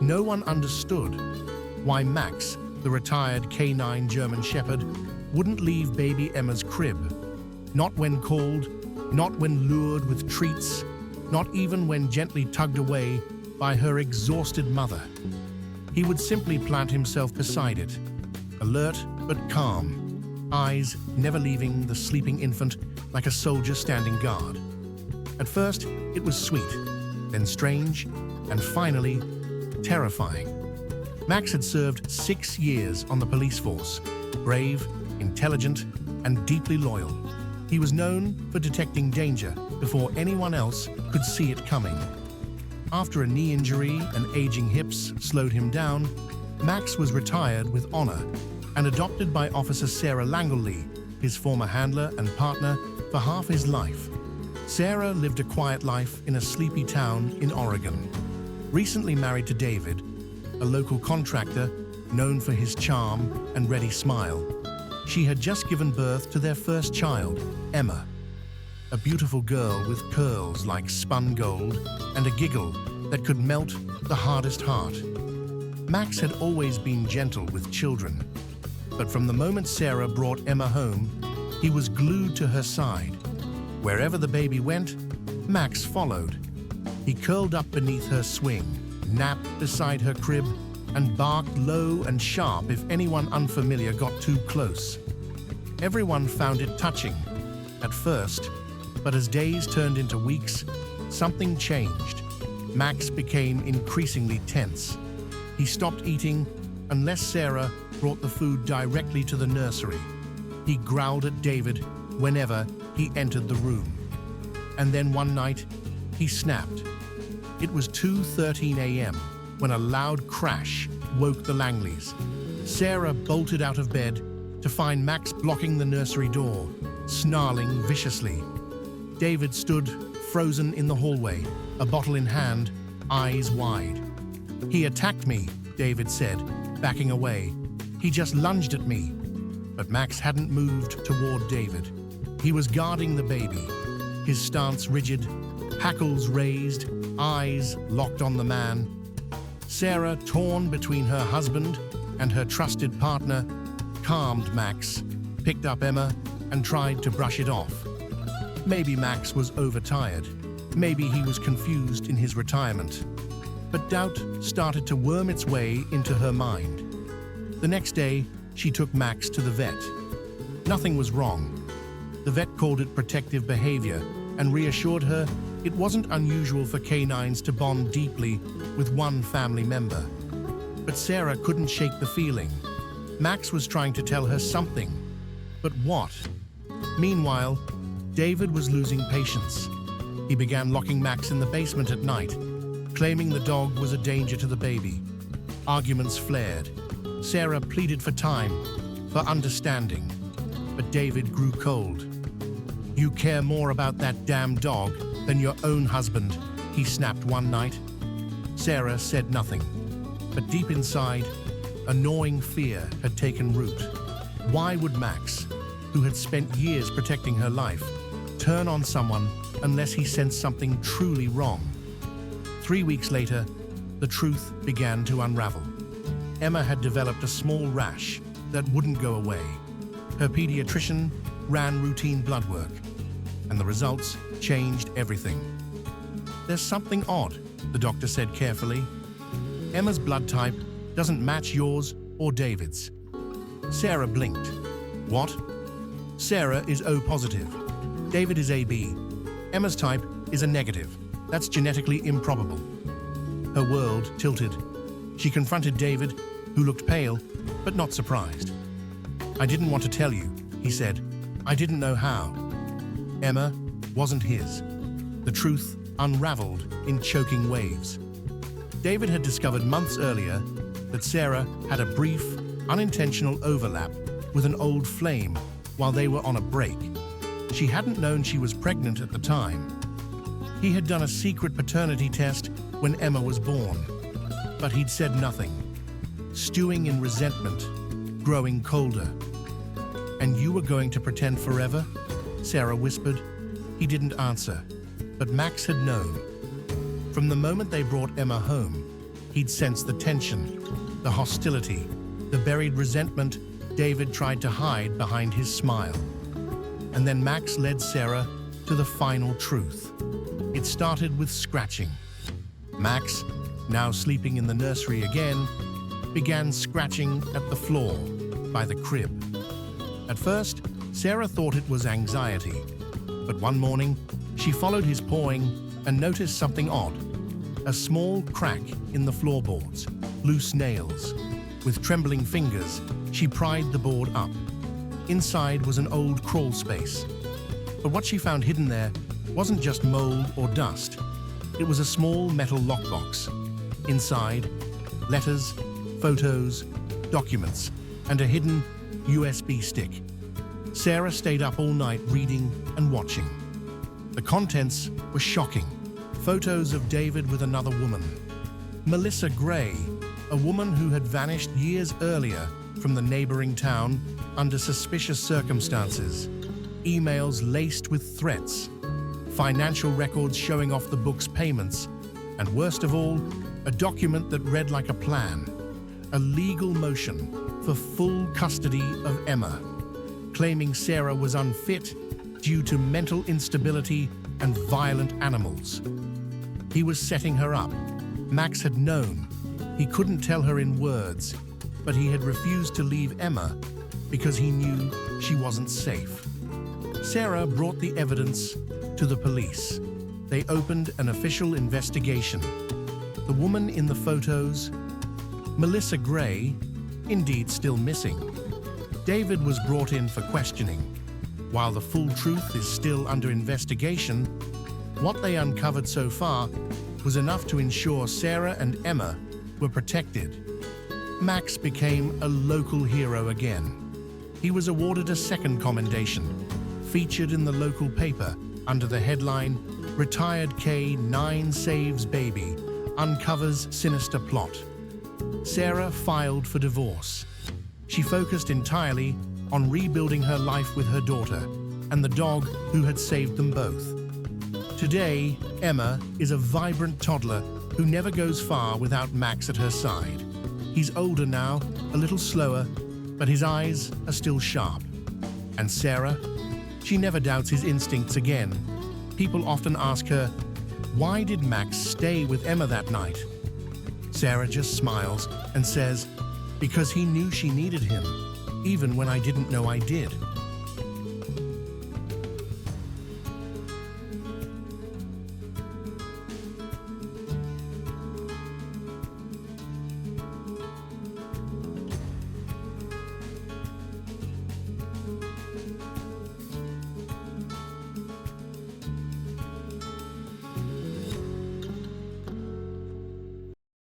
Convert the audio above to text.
No one understood why Max, the retired canine German Shepherd, wouldn't leave baby Emma's crib. Not when called, not when lured with treats, not even when gently tugged away by her exhausted mother. He would simply plant himself beside it, alert but calm, eyes never leaving the sleeping infant like a soldier standing guard. At first, it was sweet, then strange, and finally, terrifying. Max had served 6 years on the police force, brave, intelligent, and deeply loyal. He was known for detecting danger before anyone else could see it coming. After a knee injury and aging hips slowed him down, Max was retired with honor and adopted by Officer Sarah Langley, his former handler and partner, for half his life. Sarah lived a quiet life in a sleepy town in Oregon. Recently married to David, a local contractor known for his charm and ready smile, she had just given birth to their first child, Emma, a beautiful girl with curls like spun gold and a giggle that could melt the hardest heart. Max had always been gentle with children, but from the moment Sarah brought Emma home, he was glued to her side. Wherever the baby went, Max followed. He curled up beneath her swing, napped beside her crib, and barked low and sharp if anyone unfamiliar got too close. Everyone found it touching at first, but as days turned into weeks, something changed. Max became increasingly tense. He stopped eating unless Sarah brought the food directly to the nursery. He growled at David whenever he entered the room. And then one night, he snapped. It was 2:13 a.m. when a loud crash woke the Langleys. Sarah bolted out of bed to find Max blocking the nursery door, snarling viciously. David stood frozen in the hallway, a bottle in hand, eyes wide. "He attacked me," David said, backing away. "He just lunged at me." But Max hadn't moved toward David. He was guarding the baby, his stance rigid, hackles raised, eyes locked on the man. Sarah, torn between her husband and her trusted partner, calmed Max, picked up Emma, and tried to brush it off. Maybe Max was overtired. Maybe he was confused in his retirement. But doubt started to worm its way into her mind. The next day, she took Max to the vet. Nothing was wrong. The vet called it protective behavior and reassured her it wasn't unusual for canines to bond deeply with one family member. But Sarah couldn't shake the feeling. Max was trying to tell her something. But what? Meanwhile, David was losing patience. He began locking Max in the basement at night, claiming the dog was a danger to the baby. Arguments flared. Sarah pleaded for time, for understanding. But David grew cold. "You care more about that damn dog than your own husband," he snapped one night. Sarah said nothing, but deep inside, a gnawing fear had taken root. Why would Max, who had spent years protecting her life, turn on someone unless he sensed something truly wrong? 3 weeks later, the truth began to unravel. Emma had developed a small rash that wouldn't go away. Her pediatrician ran routine blood work, and the results changed everything. "There's something odd," the doctor said carefully. "Emma's blood type doesn't match yours or David's." Sarah blinked. "What?" "Sarah is O positive. David is AB. Emma's type is a negative. That's genetically improbable." Her world tilted. She confronted David, who looked pale, but not surprised. "I didn't want to tell you," he said. "I didn't know how." Emma wasn't his. The truth unraveled in choking waves. David had discovered months earlier that Sarah had a brief, unintentional overlap with an old flame while they were on a break. She hadn't known she was pregnant at the time. He had done a secret paternity test when Emma was born, but he'd said nothing, stewing in resentment, growing colder. "And you were going to pretend forever?" Sarah whispered. He didn't answer, but Max had known. From the moment they brought Emma home, He'd sensed the tension, the hostility, the buried resentment David tried to hide behind his smile. And then Max led Sarah to the final truth. It started with scratching. Max, now sleeping in the nursery again, began scratching at the floor by the crib. At first, Sarah thought it was anxiety, but one morning, she followed his pawing and noticed something odd. A small crack in the floorboards, loose nails. With trembling fingers, she pried the board up. Inside was an old crawl space. But what she found hidden there wasn't just mold or dust. It was a small metal lockbox. Inside, letters, photos, documents, and a hidden USB stick. Sarah stayed up all night reading and watching. The contents were shocking. Photos of David with another woman. Melissa Gray, a woman who had vanished years earlier from the neighboring town under suspicious circumstances. Emails laced with threats. Financial records showing off the book's payments. And worst of all, a document that read like a plan. A legal motion for full custody of Emma, claiming Sarah was unfit due to mental instability and violent animals. He was setting her up. Max had known. He couldn't tell her in words, but he had refused to leave Emma because he knew she wasn't safe. Sarah brought the evidence to the police. They opened an official investigation. The woman in the photos, Melissa Gray, indeed still missing. David was brought in for questioning. While the full truth is still under investigation, what they uncovered so far was enough to ensure Sarah and Emma were protected. Max became a local hero again. He was awarded a second commendation, featured in the local paper under the headline, "Retired K9 Saves Baby, Uncovers Sinister Plot." Sarah filed for divorce. She focused entirely on rebuilding her life with her daughter and the dog who had saved them both. Today, Emma is a vibrant toddler who never goes far without Max at her side. He's older now, a little slower, but his eyes are still sharp. And Sarah? She never doubts his instincts again. People often ask her, why did Max stay with Emma that night? Sarah just smiles and says, because he knew she needed him, even when I didn't know I did.